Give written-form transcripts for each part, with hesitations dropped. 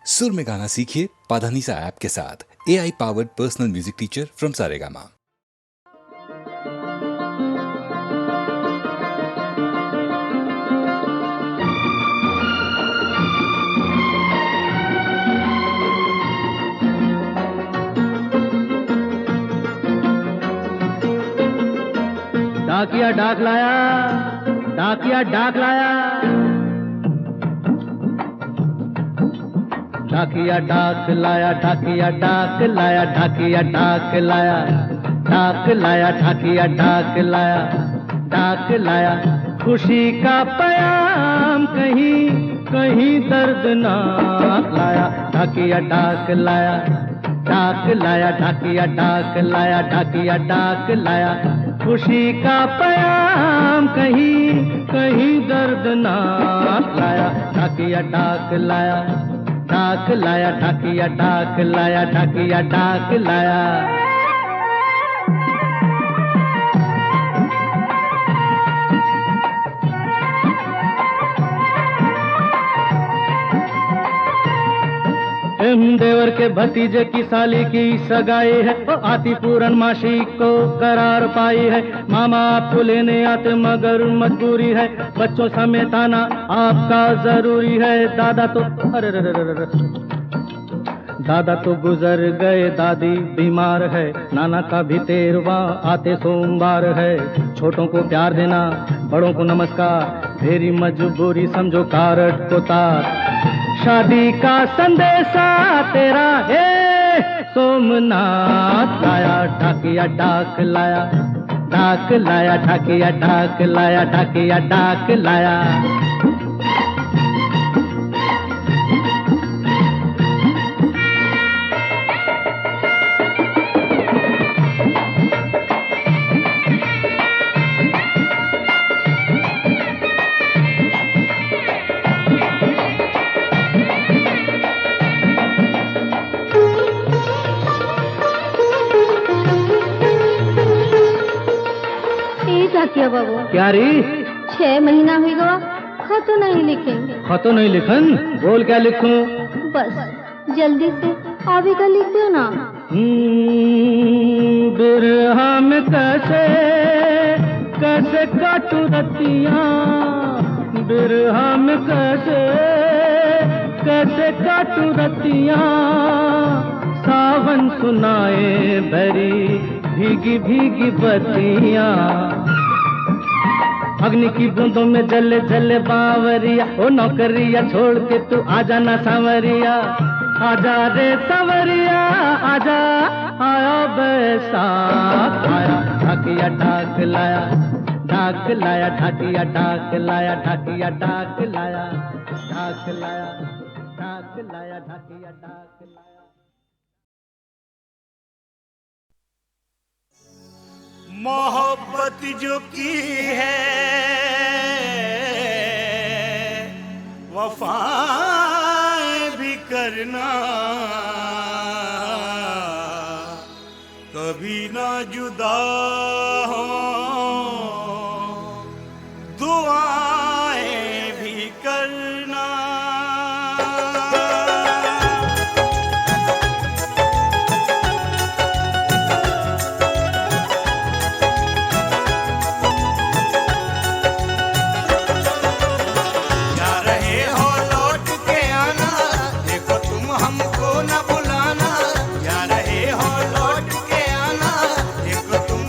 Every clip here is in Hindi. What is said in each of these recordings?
सुर में गाना सीखिए पाधानीसा ऐप के साथ। AI powered personal music teacher from Saregama. डाकिया डाक लाया, डाकिया डाक लाया, डाकिया डाक लाया, डाकिया डाक लाया, डाकिया डाक लाया, डाक लाया, डाकिया डाक लाया, डाक लाया, खुशी का पयाम कहीं कहीं दर्दनाक लाया, डाकिया डाक लाया, डाक लाया, डाकिया डाक लाया, डाकिया डाक लाया, खुशी का पयाम कहीं कहीं दर्दनाक लाया, डाकिया डाक लाया, डाक लाया, डाकिया डाक लाया, डाकिया डाक लाया। देवर के भतीजे की साली की सगाई है, वो आती पूर्णमासी को करार पाई है। मामा आपको लेने आते मगर मजबूरी है, बच्चों समेत आना आपका जरूरी है। दादा तो दादा तो गुजर गए, दादी बीमार है, नाना का भी 13वां आते सोमवार है। छोटों को प्यार देना, बड़ों को नमस्कार, तेरी मजबूरी समझो कारट को तार। शादी का संदेशा तेरा है सोमनाथ लाया, डाकिया डाक लाया, डाक लाया, डाकिया डाक लाया, डाकिया डाक लाया। क्या बाबू क्या री 6 महीना हुई गवा, खत नहीं लिखेंगे। खतो नहीं लिखन, बोल क्या लिखूं? बस जल्दी से अभी का लिख दो ना। बिरहा में कैसे कैसे काटू रतियां, बिरहा में कैसे कैसे काटू रतियां। सावन सुनाए बरी भीगी भीगी बत्तियां, अग्नि की बूंदों में जले जले बावरिया। ओ नौकरिया छोड़ के तू आजा ना सांवरिया, आजा रे सांवरिया आजा। आया बैसाख आया, ढाकिया डाक लाया, डाक लाया, ढाकिया डाक लाया, ढाकिया डाक लाया, डाक लाया, डाक लाया, ढाकिया डाक लाया। मोहब्बत जो की है वफाएं भी करना, कभी ना जुदा हो दुआएं भी करना।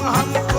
हमको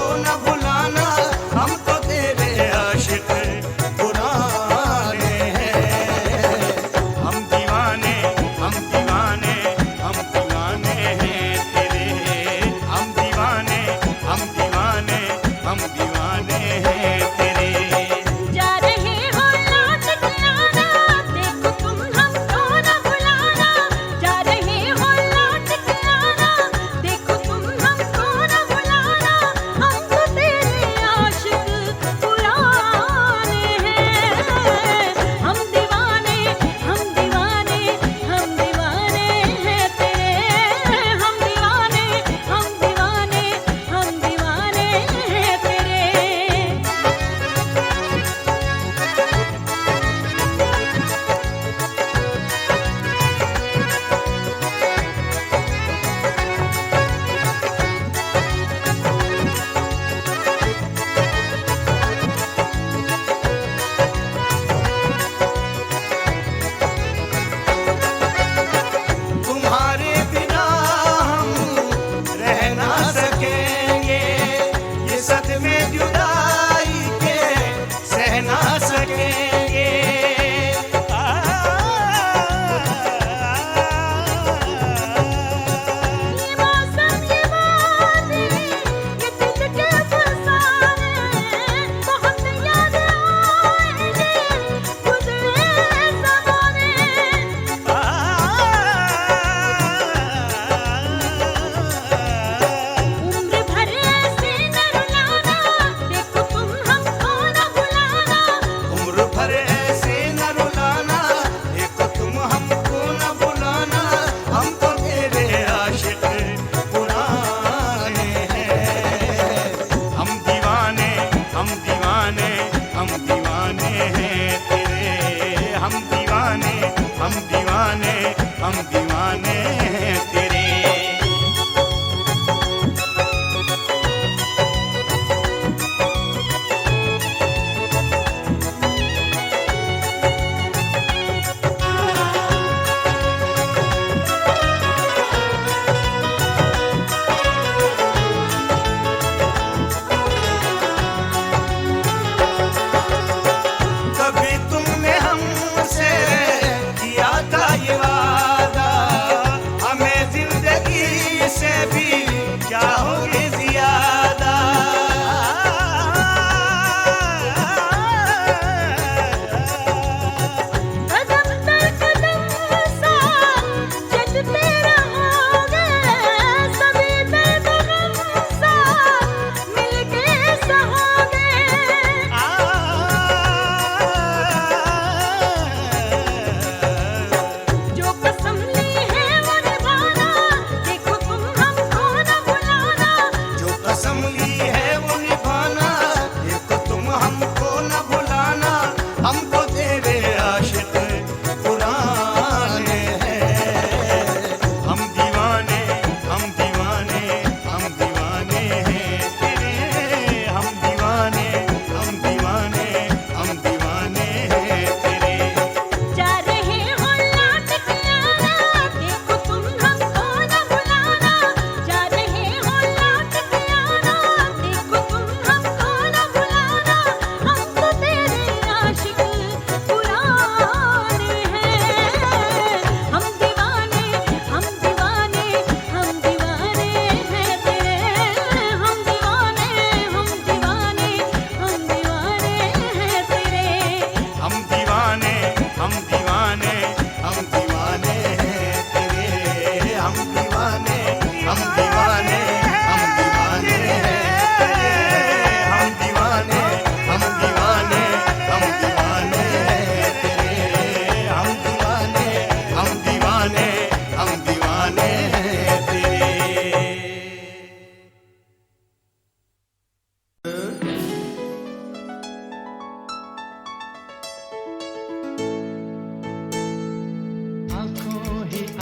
हम दीवाने हैं तेरे।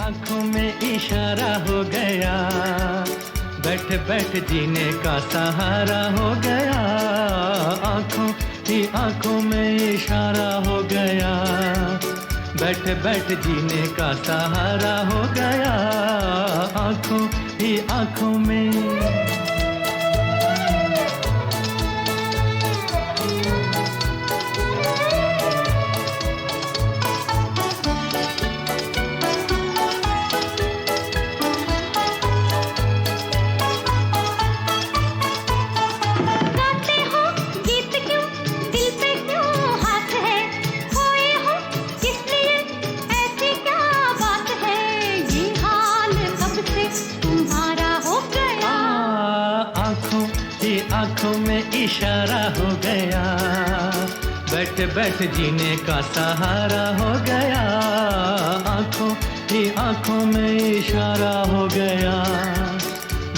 आंखों में इशारा हो गया, बैठ बैठ जीने का सहारा हो गया। आंखों ही आंखों में इशारा हो गया, बैठ बैठ जीने का सहारा हो गया। आंखों ही आंखों में आंखों में इशारा हो गया, बैठ बैठ जीने का सहारा हो गया। आंखों ही आंखों में इशारा हो गया,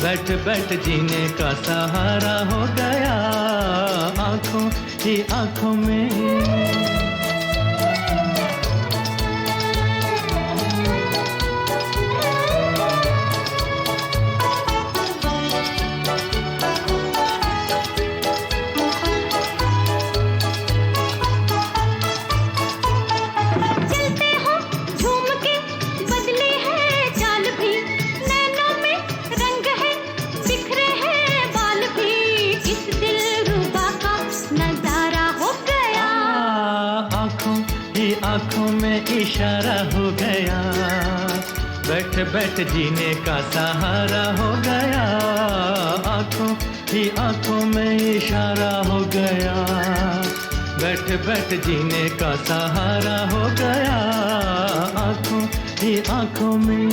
बैठ बैठ जीने का सहारा हो गया। आंखों ही आंखों में आंखों में इशारा हो गया, बैठ बैठ जीने का सहारा हो गया। आंखों ही आंखों में इशारा हो गया, बैठ बैठ जीने का सहारा हो गया। आंखों ही आंखों में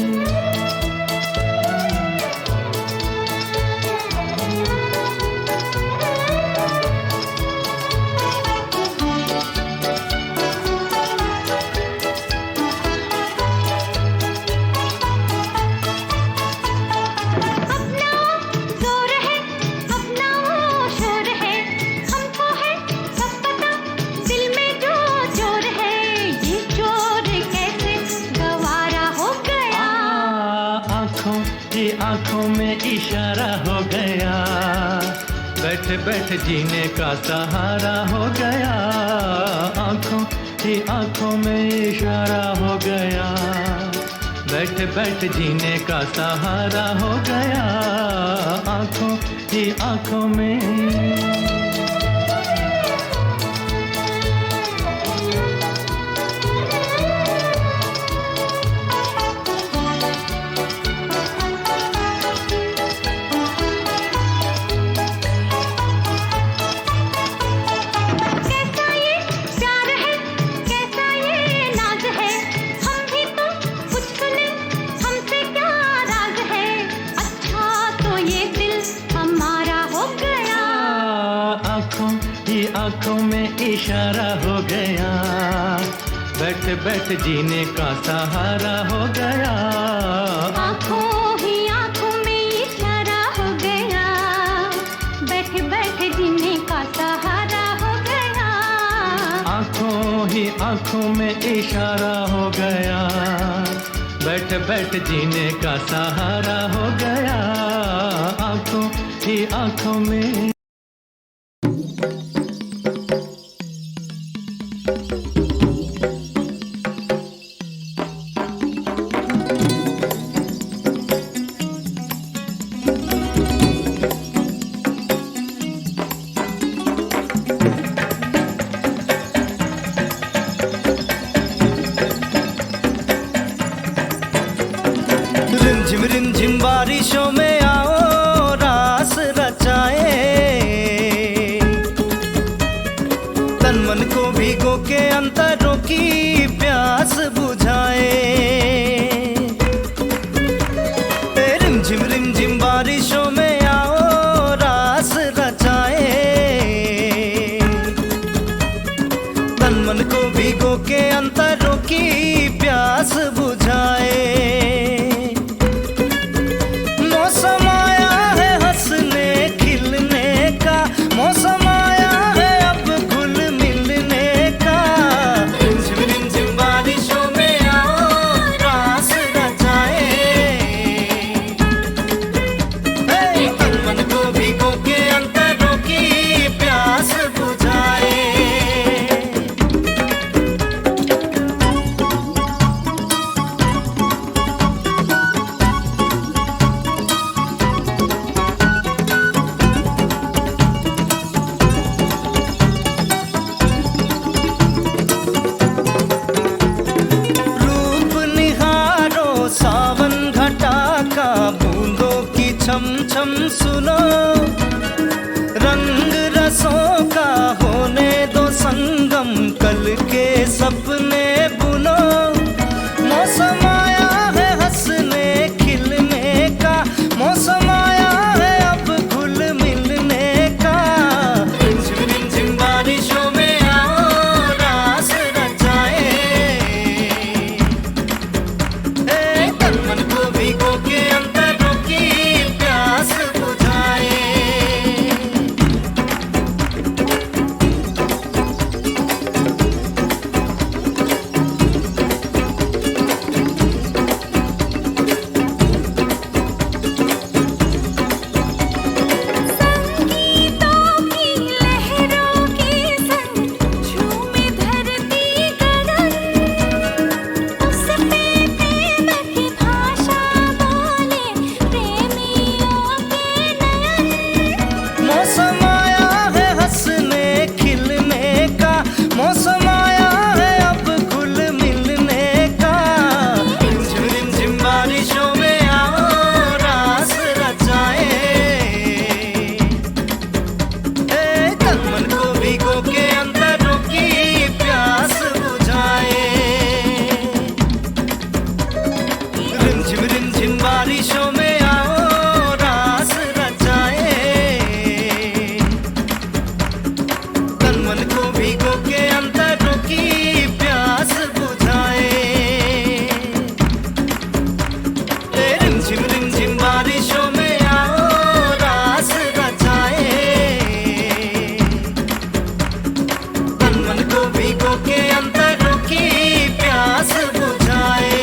आंखों में इशारा हो गया, बैठ बैठ जीने का सहारा हो गया। आंखों ही आंखों में इशारा हो गया, बैठ बैठ जीने का सहारा हो गया। आंखों ही आंखों में। आंखों में इशारा हो गया, बैठ बैठ जीने का सहारा हो गया। आंखों ही आंखों में इशारा हो गया, बैठ बैठ जीने का सहारा हो गया। आंखों ही आंखों में इशारा हो गया, बैठ बैठ जीने का सहारा हो गया। आंखों ही आंखों में। रिमझिम बारिशों में आओ रास रचाए, तन मन को भिगो के अंतरों की प्यास बुझाए। रिमझिम बारिशों में आओ रास रचाए, तन मन को भिगो के अंतरों की प्यास बुझाए। मौसम आया है अब घुल मिलने का, रिमझिम बारिशों में आओ रास रचाए। तन मन को भिगो के अंतरों की प्यास बुझाए। छम छम सुनो, रंग रसों का होने दो संगम, कल के सपने बुनो। मौसम आया है हंसने खिलने का, मौसम आया है अब घुल मिलने का। रिमझिम बारिशों में आओ रास रचाए, तन मन को भिगो के अंतरों की प्यास बुझाए। मौसम आया है हंसने खिलने का, मौसम आया है अब घुल मिलने का। रिमझिम बारिशों में आओ रास रचाए, तन मन को भिगो के अंतरों की प्यास बुझाए। रिमझिम बारिशों में आओ रास रचाए, तन मन को भिगो के अंतरों की प्यास बुझाए। रिमझिम बारिशों में आओ रास रचाए, तन मन को भिगो के अंतरों की प्यास बुझाए।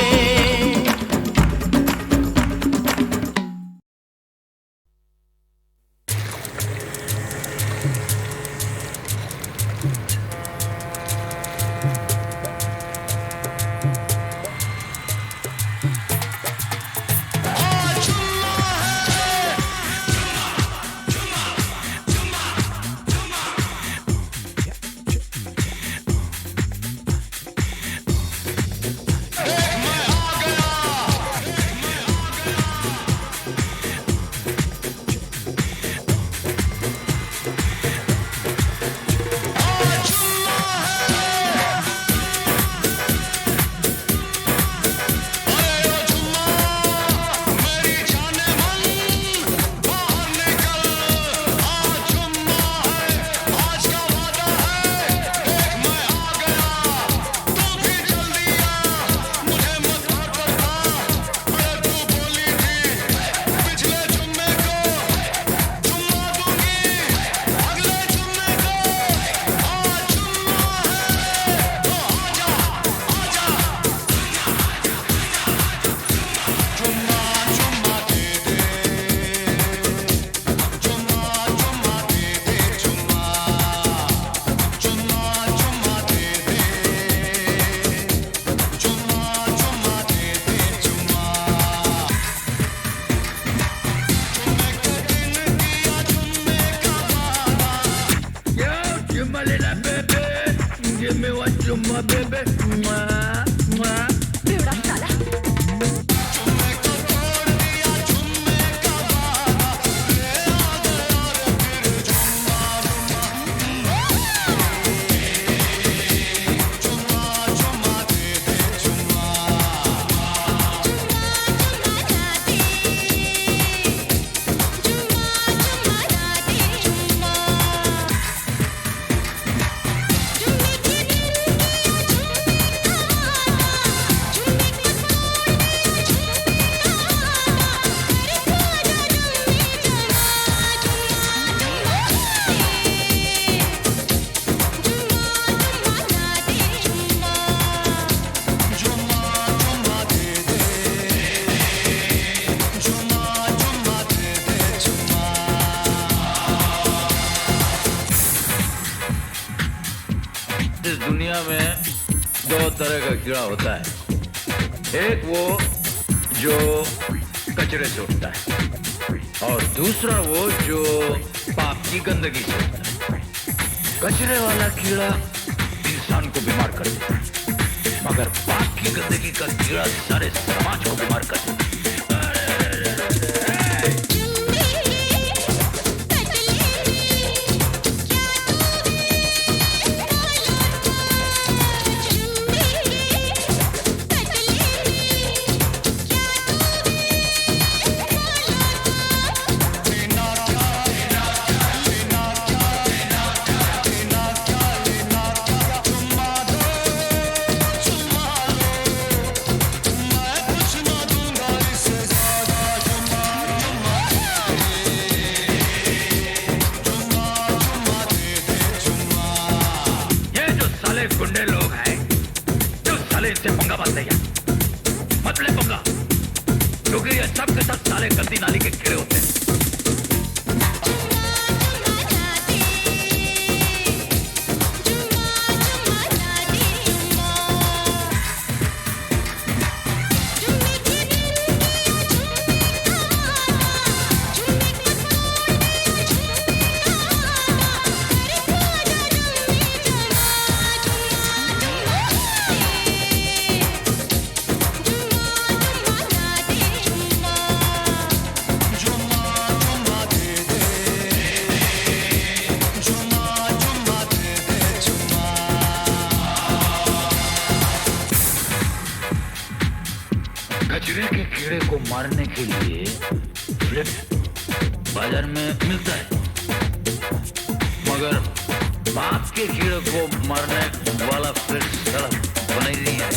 दो तरह का कीड़ा होता है, एक वो जो कचरे से उठता है और दूसरा वो जो पाप की गंदगी से उठता है। कचरे वाला कीड़ा इंसान को बीमार कर देता है, मगर पाप की गंदगी का कीड़ा सारे समाज को बीमार कर देता है। गुंडे लोग हैं जो साले इनसे पंगा मत ले, मत ले पंगा, क्योंकि ये सब के सब साले गंदी नाली के कीड़े होते हैं। कचरे के कीड़े को मारने के लिए फ्लिप बाजार में मिलता है, मगर बाप के कीड़े को मारने वाला फ्लिप सड़क बना ही नहीं है।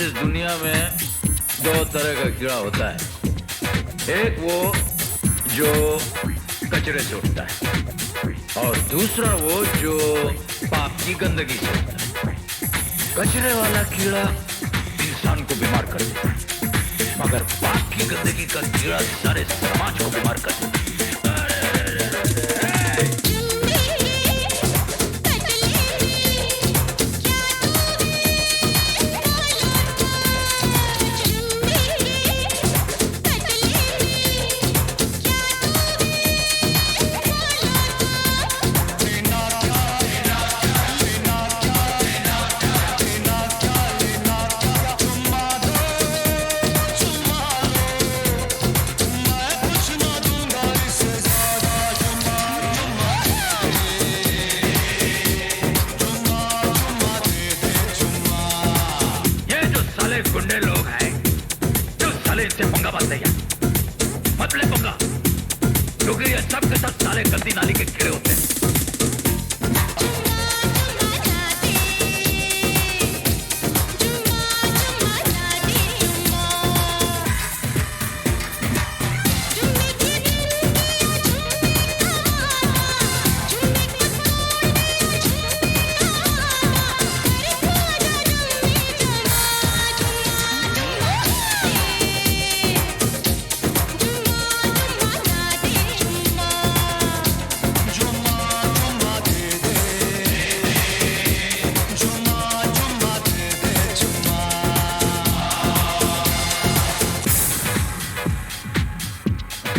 इस दुनिया में दो तरह का कीड़ा होता है, एक वो जो कचरे से उठता है और दूसरा वो जो पाप की गंदगी से उठता है। कचरे वाला कीड़ा इंसान को बीमार कर देता है, मगर पाप की गंदगी का कीड़ा सारे समाज को बीमार कर देता है। गुंडे लोग हैं जो साले इनसे पंगा बांधते हैं, मत ले पंगा, क्योंकि ये सब के सब साले गंदी नाली के कीड़े होते हैं।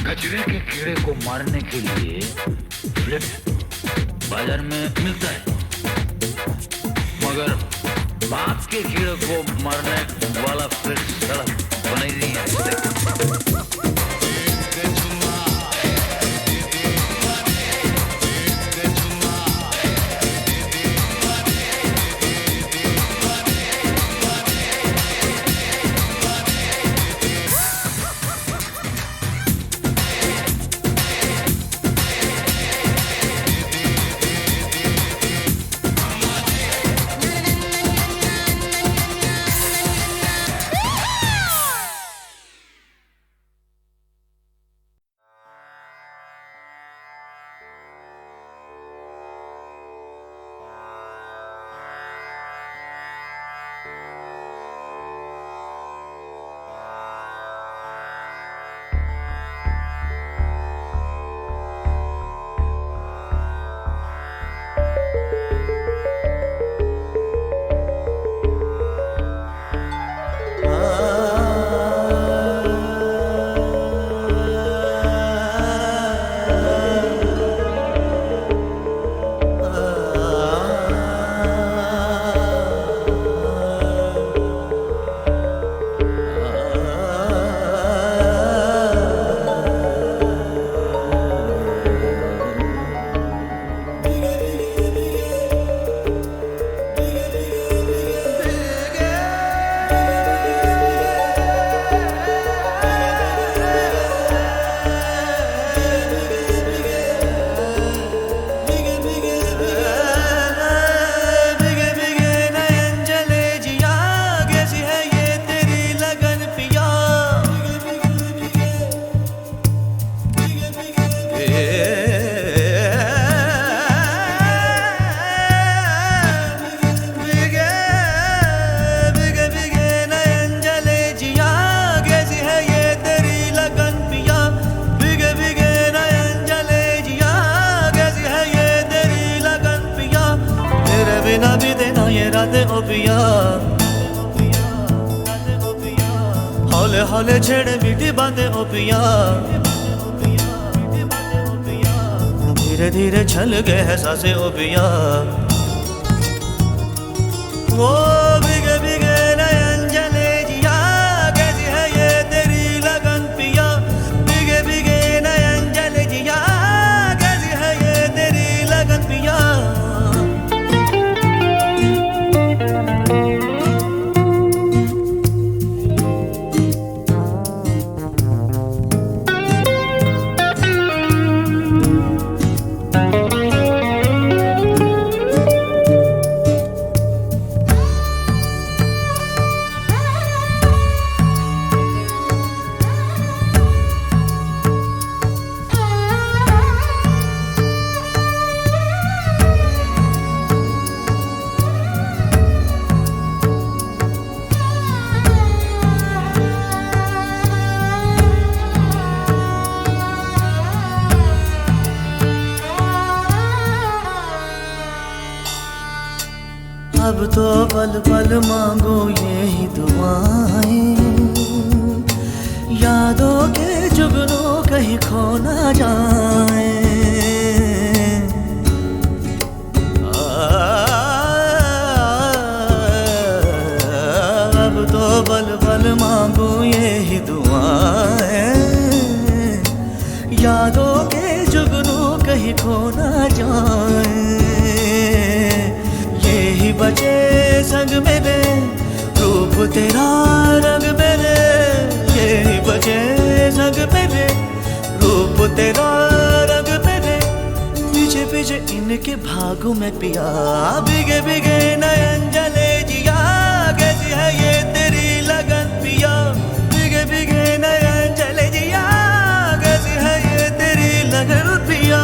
कचरे के कीड़े को मारने के लिए फ्लिप बाजार में मिलता है, मगर बाप के कीड़े को मारने वाला फ्लिप सड़क बनाई नहीं है। बिना भी देना ये रातें ओ पिया, हौले हौले छेड़े मीठी बातें ओ पिया, धीरे धीरे छल गए है सांसें ओ पिया। वो भीगे भीगे नयन जले जिया, कैसी है ये तेरी लगन पिया, भीगे भीगे नयन जले जिया, कैसी है ये तेरी लगन पिया। अब तो पल पल मांगो यही दुआएं, यादों के जुगनू कहीं खो ना जाए। अब तो पल पल मांगो यही दुआएं, यादों के जुगनू कहीं खो ना जाए। यही बचे संग मेरे रूप तेरा रंग मेरे, यही बचे संग मेरे रूप तेरा रंग मेरे। पीछे पीछे इनके भागों में पिया, भीगे भीगे नयन जले जिया। कैसी है ये तेरी लगन पिया, भीगे भीगे नयन जले जिया। कैसी है ये तेरी लगन पिया।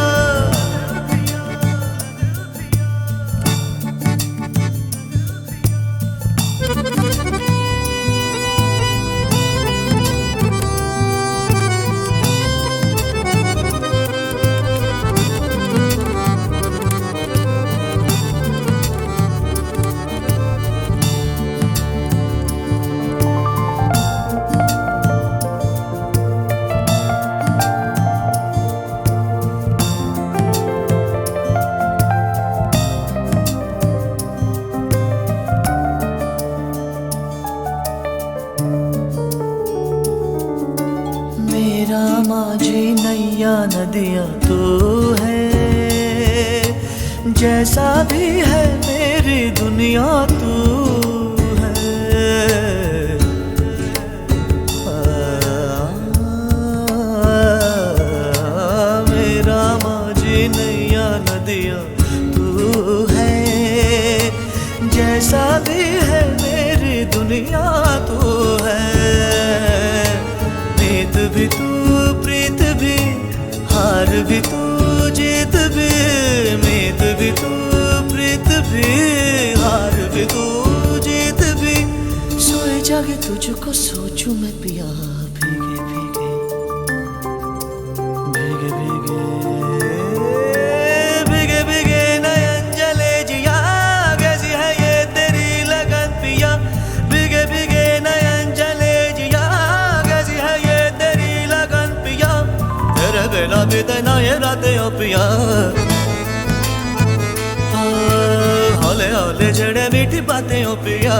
मेरा माझी नैया नदिया तू है, जैसा भी है मेरी दुनिया तू है। मेरा माझी नैया नदिया तू है, जैसा भी है मेरी दुनिया तू है। मीत भी तू प्रीत भी, हार भी तू जीत भी। मीत भी तू प्रीत भी, हार भी तू जीत भी। सोए जागे तुझको सोचूं मैं पिया, भीगे भीगे भीगे भीगे भीगे भीगे नयन जले जिया। कैसी है ये तेरी लगन पिया, भीगे भीगे नयन जले जिया। कैसी है ये तेरी लगन पिया, तेरे बिना बीते ना ये रातें ओ पिया। हौले हौले छेड़े मीठी बातें ओ पिया,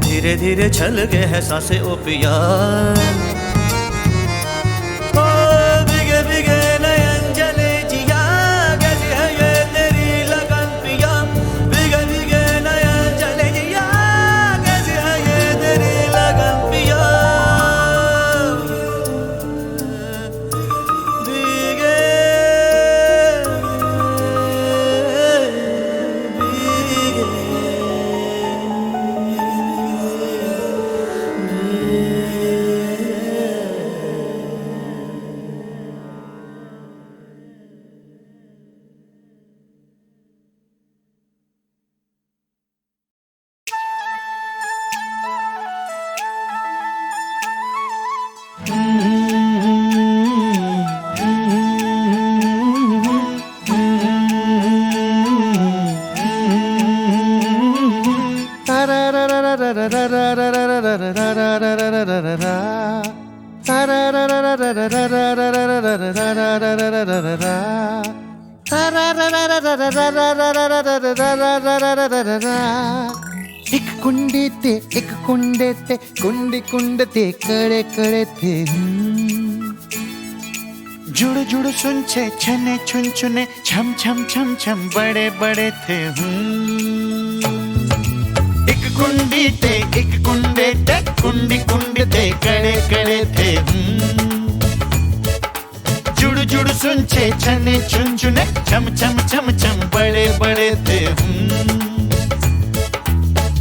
धीरे धीरे छल गए हैं सांसें ओ पिया। भीगे भीगे नयन जले जिया। कैसी है ये तेरी लगन पिया, भीगे भीगे नयन जले जिया। कैसी है ये तेरी लगन पिया, भीगे एक कुंडे ते कुंडी कुंडते कड़े कड़े थे। जुड़ जुड़ सुनछे छने छुन छुने छम छम छम छम बड़े बड़े थे। एक कुंडी ते एक कुंडे ते कुंडी कुंडते कड़े कड़े थे। जुड़ जुड़ सुनछे छने छुन छुने छम छम छम छम बड़े बड़े थे।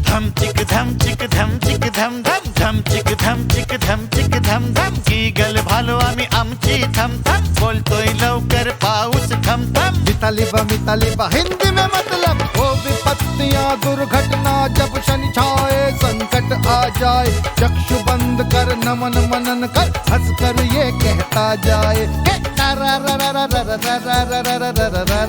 धम चिक धम चिक धम चिक धम धम धम चिक धम चिक धम चिक धम धम की गल भालो आम्ही आमची थम थम बोलतोय लवकर पाऊस थम थम। मिताली बा हिंदी में मतलब वो विपत्तियां दुर्घटना जब शनि छाए संकट आ जाए। चक्षु बंद कर नमन मनन कर हंस कर ये कहता जाए।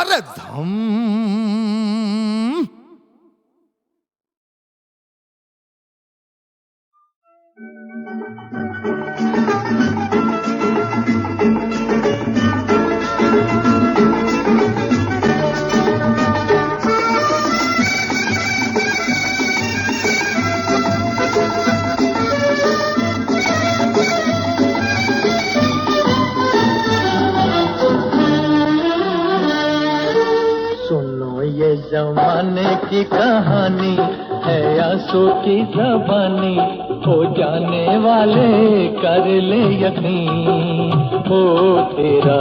अरे धम की कहानी है आंसू की ज़बानी, हो जाने वाले कर ले यकीन, हो तेरा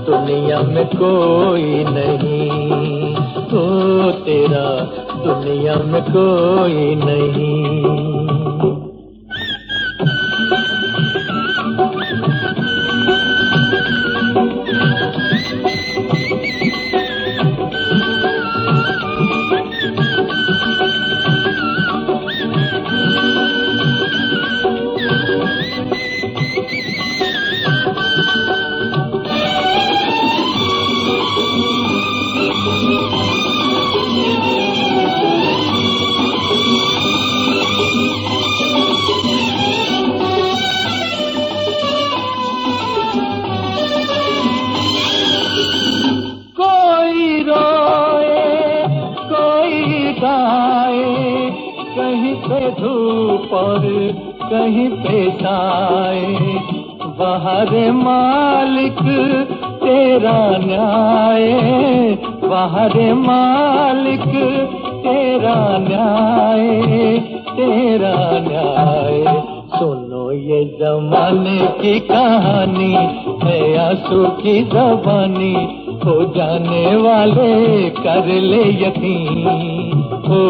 दुनिया में कोई नहीं, हो तेरा दुनिया में कोई नहीं। धूप और कहीं पे छाए, बाहर मालिक तेरा न्याय, बाहर मालिक तेरा न्याय, तेरा न्याय। सुनो ये जमाने की कहानी है आंसू की ज़बानी, हो जाने वाले कर ले यकीन, हो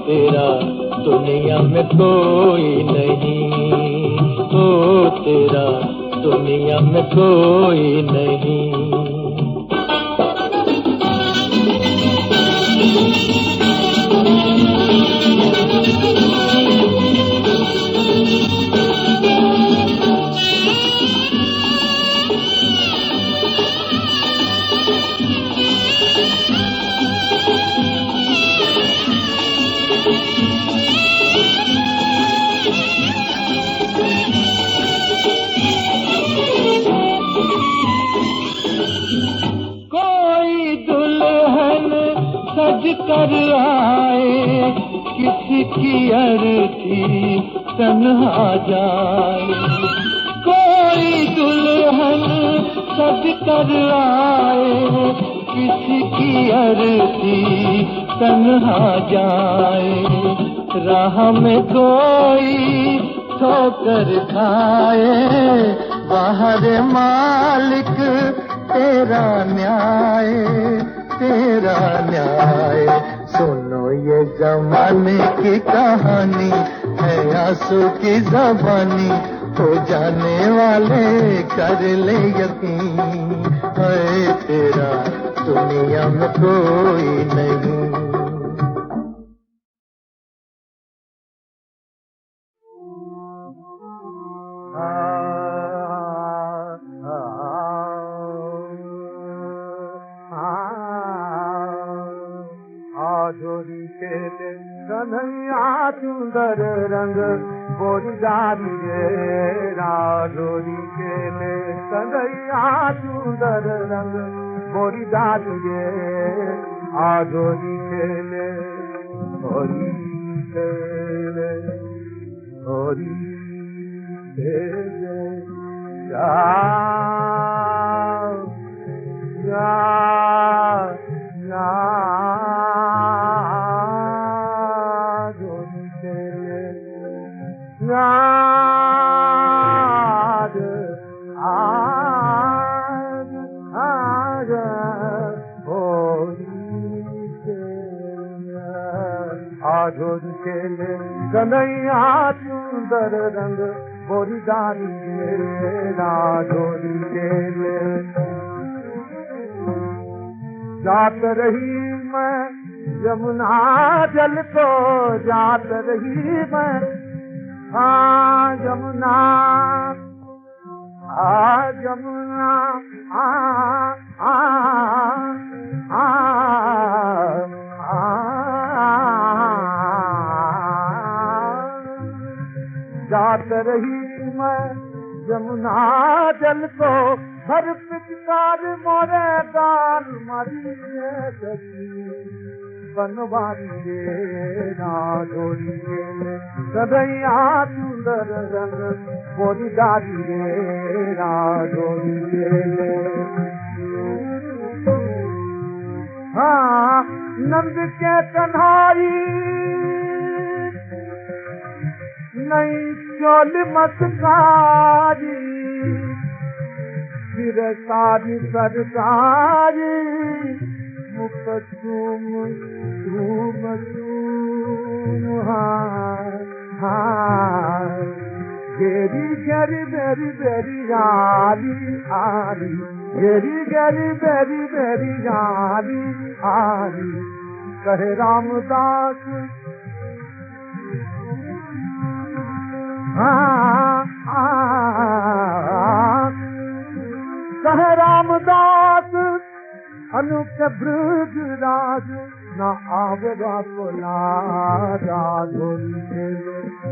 तेरा दुनिया में कोई नहीं, हो तेरा दुनिया में कोई नहीं। कर आए किसी की अर्थी तन्हा जाए, कोई दुल्हन सज कर आए किसी की अर्थी तन्हा जाए, राह में कोई ठोकर खाए, बाहर मालिक तेरा न्याय, तेरा न्याय। सुनो ये जमाने की कहानी है आंसू की ज़बानी, हो जाने वाले कर ले यकीन, है तेरा दुनिया में कोई नहीं। कन्हैया सुंदर रंग बोरी डाली राजोरी के ले, कन्हैया सुंदर रंग बोरी डाली आजोरी के ले, होरी खेले होरी खेले कन्हैया सुंदर रंग बोरी डाली राजोरी खेले, जात रही मैं यमुना जल को, जात रही मैं हाँ यमुना, यमुना जात रही मैं यमुना जल को, भर पिचकार मोरे गाल मरी बनवारी राजोरी कन्हैया सुंदर रंग बोरी डाली राजोरी हाँ नंद के कन्हाई नई चोल मस्कारी फिर सारी सरकारी मुख चूम चूम चूम हाय गेरी गेरी बेरी बेरी यारी आरी गेरी गेरी बेरी बेरी यारी आरी कहे रामदास कहे रामदास अनुप भृग राज न आवेगा तो लाजा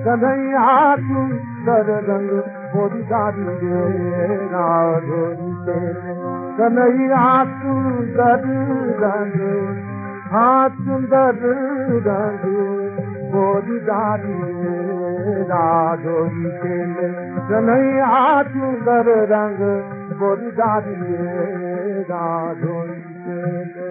कन्हैया तू कर रंग बोरी दारी रे राधोरी तेरे कन्हैया तू कर रंग हाँ सुंदर रंग बोरी दारी रे राधोरी तेरे कन्हैया तू कर रंग बोरी दारी रे राधोरी तेरे